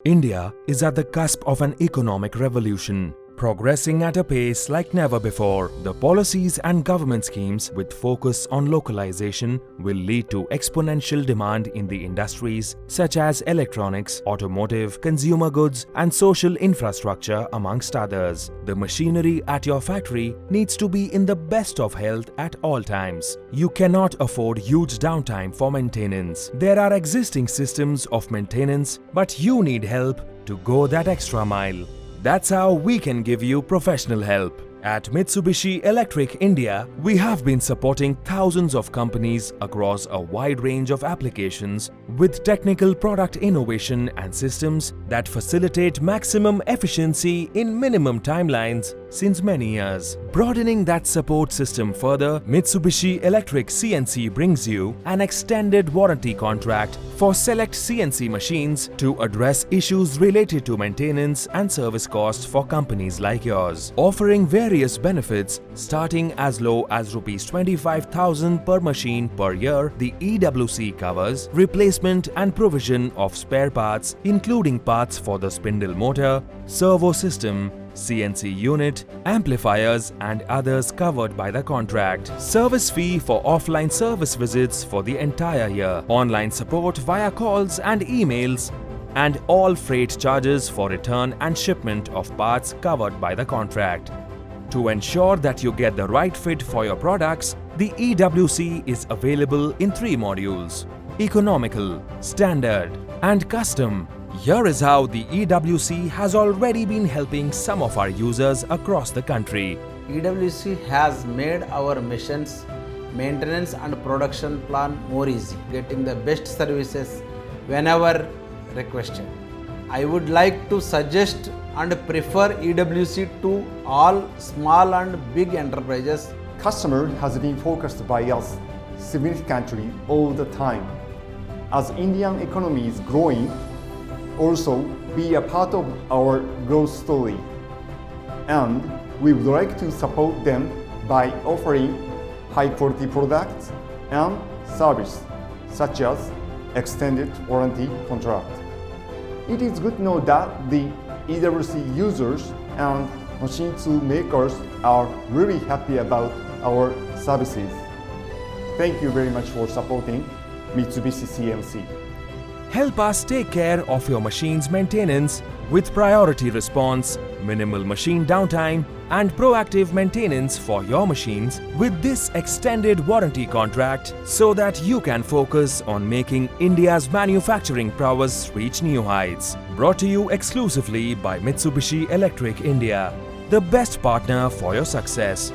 India is at the cusp of an economic revolution, progressing at a pace like never before. The policies and government schemes with focus on localization will lead to exponential demand in the industries such as electronics, automotive, consumer goods and social infrastructure amongst others. The machinery at your factory needs to be in the best of health at all times. You cannot afford huge downtime for maintenance. There are existing systems of maintenance, but you need help to go that extra mile. That's how we can give you professional help. At Mitsubishi Electric India, we have been supporting thousands of companies across a wide range of applications with technical product innovation and systems that facilitate maximum efficiency in minimum timelines since many years. Broadening that support system further, Mitsubishi Electric CNC brings you an extended warranty contract for select CNC machines to address issues related to maintenance and service costs for companies like yours. Offering various benefits starting as low as Rs 25,000 per machine per year, the EWC covers replacement and provision of spare parts including parts for the spindle motor, servo system, CNC unit, amplifiers and others covered by the contract. Service fee for offline service visits for the entire year. Online support via calls and emails. And all freight charges for return and shipment of parts covered by the contract. To ensure that you get the right fit for your products, the EWC is available in 3 modules: Economical, Standard and Custom. Here is how the EWC has already been helping some of our users across the country. EWC has made our machines maintenance and production plan more easy, getting the best services whenever requested. I would like to suggest and prefer EWC to all small and big enterprises. Customer has been focused by us significantly all the time. As Indian economy is growing, also be a part of our growth story. And we would like to support them by offering high quality products and service such as extended warranty contract. It is good to know that the EWC users and machine tool makers are really happy about our services. Thank you very much for supporting Mitsubishi CNC. Help us take care of your machine's maintenance with priority response, minimal machine downtime and proactive maintenance for your machines with this extended warranty contract so that you can focus on making India's manufacturing prowess reach new heights. Brought to you exclusively by Mitsubishi Electric India, the best partner for your success.